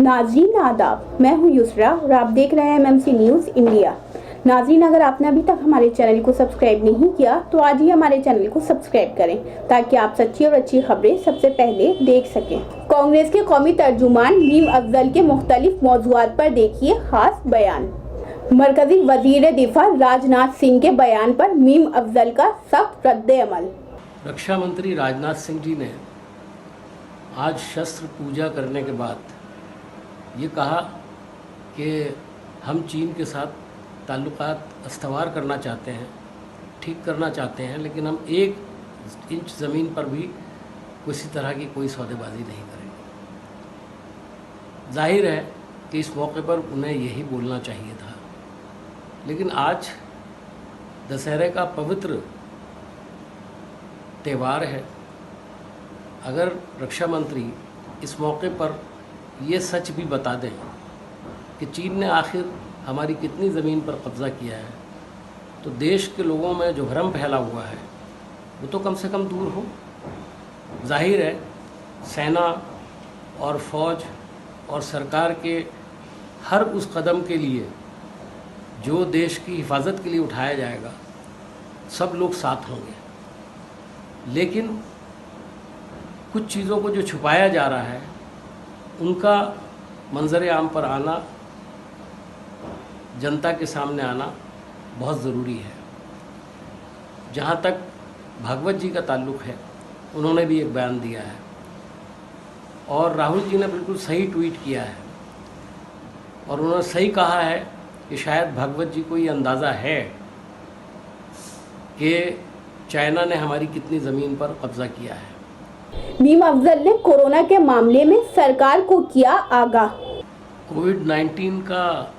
नाज़रीन आदाब, मैं हूं युसरा और आप देख रहे हैं एमएमसी न्यूज़ इंडिया। नाज़रीन, अगर आपने अभी तक हमारे चैनल को सब्सक्राइब नहीं किया तो आज ही हमारे चैनल को सब्सक्राइब करें ताकि आप सच्ची और अच्छी खबरें सबसे पहले देख सकें। कांग्रेस के कौमी तर्जुमान मीम अफजल के मुख्तलिफ मौज़ूआत पर देखिए खास बयान। मरकजी वज़ीर दिफा राजनाथ सिंह के बयान पर मीम अफजल का सख्त रद्द-ए-अमल। रक्षा मंत्री राजनाथ सिंह जी ने आज शस्त्र पूजा करने के बाद ये कहा कि हम चीन के साथ ताल्लुकात अस्तवार करना चाहते हैं, ठीक करना चाहते हैं, लेकिन हम 1 इंच ज़मीन पर भी किसी तरह की कोई सौदेबाजी नहीं करेंगे। जाहिर है कि इस मौके पर उन्हें यही बोलना चाहिए था, लेकिन आज दशहरे का पवित्र त्यौहार है। अगर रक्षा मंत्री इस मौके पर ये सच भी बता दें कि चीन ने आखिर हमारी कितनी ज़मीन पर कब्ज़ा किया है, तो देश के लोगों में जो भ्रम फैला हुआ है वो तो कम से कम दूर हो। जाहिर है सेना और फौज और सरकार के हर उस कदम के लिए जो देश की हिफाजत के लिए उठाया जाएगा, सब लोग साथ होंगे, लेकिन कुछ चीज़ों को जो छुपाया जा रहा है उनका मंजर आम पर आना, जनता के सामने आना बहुत ज़रूरी है। जहाँ तक भागवत जी का ताल्लुक़ है, उन्होंने भी एक बयान दिया है और राहुल जी ने बिल्कुल सही ट्वीट किया है और उन्होंने सही कहा है कि शायद भागवत जी को ये अंदाज़ा है कि चाइना ने हमारी कितनी ज़मीन पर कब्ज़ा किया है। मीम अफजल ने कोरोना के मामले में सरकार को किया आगाह। कोविड-19 का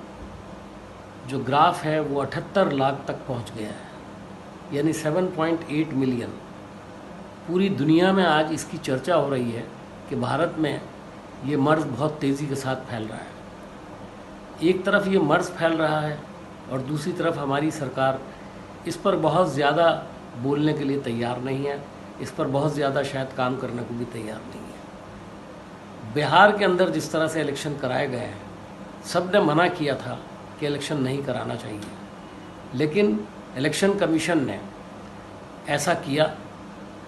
जो ग्राफ है वो 78 लाख तक पहुंच गया है, यानी 7.8 मिलियन। पूरी दुनिया में आज इसकी चर्चा हो रही है कि भारत में ये मर्ज़ बहुत तेज़ी के साथ फैल रहा है। एक तरफ ये मर्ज़ फैल रहा है और दूसरी तरफ हमारी सरकार इस पर बहुत ज़्यादा बोलने के लिए तैयार नहीं है, इस पर बहुत ज़्यादा शायद काम करने को भी तैयार नहीं है। बिहार के अंदर जिस तरह से इलेक्शन कराए गए हैं, सब ने मना किया था कि इलेक्शन नहीं कराना चाहिए, लेकिन इलेक्शन कमीशन ने ऐसा किया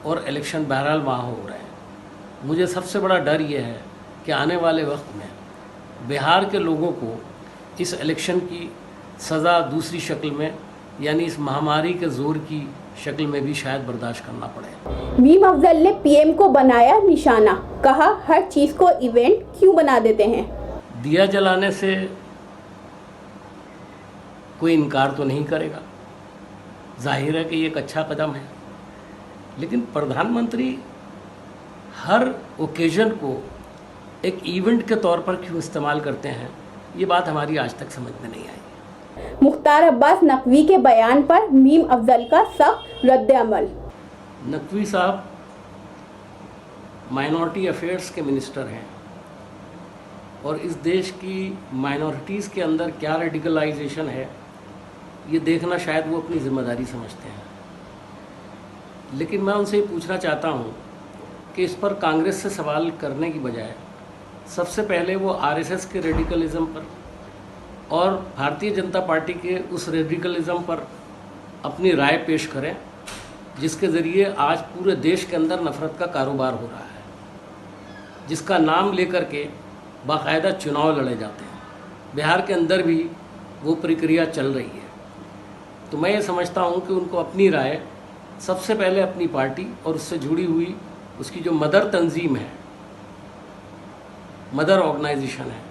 और इलेक्शन बहरहाल वहाँ हो रहे हैं। मुझे सबसे बड़ा डर ये है कि आने वाले वक्त में बिहार के लोगों को इस इलेक्शन की सज़ा दूसरी शक्ल में, यानी इस महामारी के ज़ोर की शक्ल में भी शायद बर्दाश्त करना पड़े। मीम अफजल ने पीएम को बनाया निशाना, कहा हर चीज को इवेंट क्यों बना देते हैं। दिया जलाने से कोई इनकार तो नहीं करेगा, जाहिर है कि ये एक अच्छा कदम है, लेकिन प्रधानमंत्री हर ओकेजन को एक इवेंट के तौर पर क्यों इस्तेमाल करते हैं, ये बात हमारी आज तक समझ में नहीं आई। मुख्तार अब्बास नकवी के बयान पर मीम अफजल का सख्त रद्द-ए-अमल। नकवी साहब माइनॉरिटी अफेयर्स के मिनिस्टर हैं और इस देश की माइनॉरिटीज़ के अंदर क्या रेडिकलाइजेशन है ये देखना शायद वो अपनी जिम्मेदारी समझते हैं, लेकिन मैं उनसे ये पूछना चाहता हूँ कि इस पर कांग्रेस से सवाल करने की बजाय सबसे पहले वो आरएसएस के रेडिकलिज्म पर और भारतीय जनता पार्टी के उस रेडिकलिज्म पर अपनी राय पेश करें, जिसके ज़रिए आज पूरे देश के अंदर नफ़रत का कारोबार हो रहा है, जिसका नाम लेकर के बाकायदा चुनाव लड़े जाते हैं। बिहार के अंदर भी वो प्रक्रिया चल रही है। तो मैं ये समझता हूँ कि उनको अपनी राय सबसे पहले अपनी पार्टी और उससे जुड़ी हुई उसकी जो मदर तंजीम है, मदर ऑर्गेनाइजेशन है,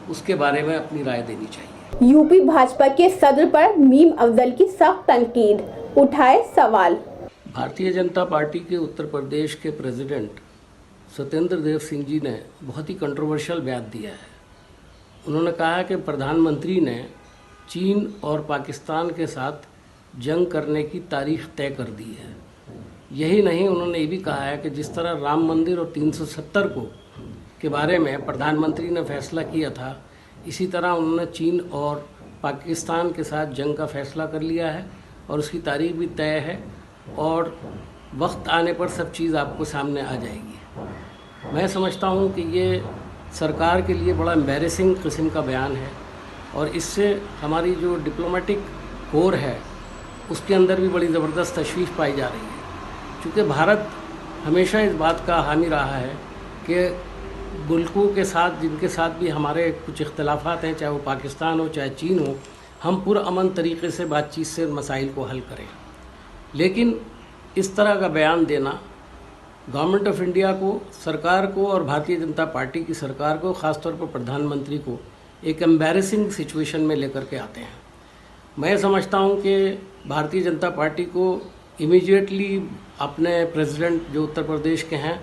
उसके बारे में अपनी राय देनी चाहिए। यूपी भाजपा के सदर पर मीम अफजल की सख्त तनकीद, उठाए सवाल। भारतीय जनता पार्टी के उत्तर प्रदेश के प्रेसिडेंट सत्येंद्र देव सिंह जी ने बहुत ही कंट्रोवर्शियल बयान दिया है। उन्होंने कहा कि प्रधानमंत्री ने चीन और पाकिस्तान के साथ जंग करने की तारीख तय कर दी है। यही नहीं, उन्होंने ये भी कहा है कि जिस तरह राम मंदिर और 370 को के बारे में प्रधानमंत्री ने फैसला किया था, इसी तरह उन्होंने चीन और पाकिस्तान के साथ जंग का फैसला कर लिया है और उसकी तारीख भी तय है और वक्त आने पर सब चीज़ आपको सामने आ जाएगी। मैं समझता हूँ कि ये सरकार के लिए बड़ा एम्बैरेसिंग किस्म का बयान है और इससे हमारी जो डिप्लोमेटिक कोर है उसके अंदर भी बड़ी ज़बरदस्त तशवीश पाई जा रही है। चूँकि भारत हमेशा इस बात का हामी रहा है कि मुल्कों के साथ जिनके साथ भी हमारे कुछ इख्तलाफात हैं, चाहे वो पाकिस्तान हो चाहे चीन हो, हम पुरअमन तरीके से बातचीत से मसाइल को हल करें। लेकिन इस तरह का बयान देना गवर्नमेंट ऑफ इंडिया को, सरकार को और भारतीय जनता पार्टी की सरकार को, ख़ासतौर पर प्रधानमंत्री को एक एम्बैरेसिंग सिचुएशन में लेकर के आते हैं। मैं समझता हूं कि भारतीय जनता पार्टी को इमीडिएटली अपने प्रेसिडेंट जो उत्तर प्रदेश के हैं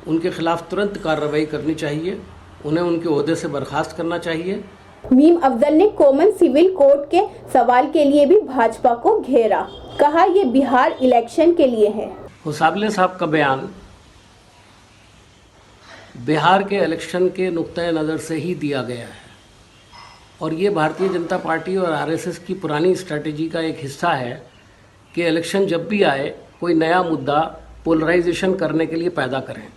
उनके खिलाफ तुरंत कार्रवाई करनी चाहिए, उन्हें उनके ओहदे से बर्खास्त करना चाहिए। मीम अफजल ने कॉमन सिविल कोड के सवाल के लिए भी भाजपा को घेरा, कहा ये बिहार इलेक्शन के लिए है। हुसाबले साहब का बयान बिहार के इलेक्शन के नुक्ते नज़र से ही दिया गया है और ये भारतीय जनता पार्टी और आरएसएस की पुरानी स्ट्रैटेजी का एक हिस्सा है कि इलेक्शन जब भी आए कोई नया मुद्दा पोलराइजेशन करने के लिए पैदा करें।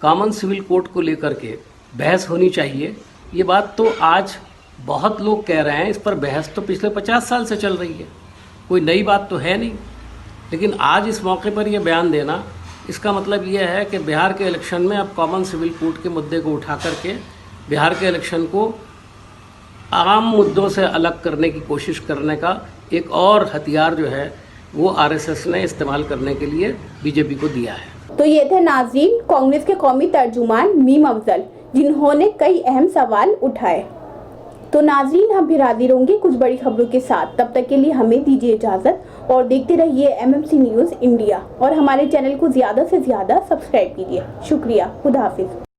कॉमन सिविल कोड को लेकर के बहस होनी चाहिए, ये बात तो आज बहुत लोग कह रहे हैं, इस पर बहस तो पिछले 50 साल से चल रही है, कोई नई बात तो है नहीं। लेकिन आज इस मौके पर यह बयान देना, इसका मतलब यह है कि बिहार के इलेक्शन में अब कॉमन सिविल कोड के मुद्दे को उठा करके बिहार के इलेक्शन को आम मुद्दों से अलग करने की कोशिश करने का एक और हथियार जो है वो आरएसएस ने इस्तेमाल करने के लिए बीजेपी को दिया है। तो ये थे नाज़रीन कांग्रेस के कौमी तर्जुमान मीम अफजल, जिन्होंने कई अहम सवाल उठाए। तो नाज़रीन हम फिर हाजिर होंगे कुछ बड़ी खबरों के साथ, तब तक के लिए हमें दीजिए इजाज़त और देखते रहिए एमएमसी न्यूज़ इंडिया और हमारे चैनल को ज़्यादा से ज़्यादा सब्सक्राइब कीजिए। शुक्रिया, खुदा हाफिज़।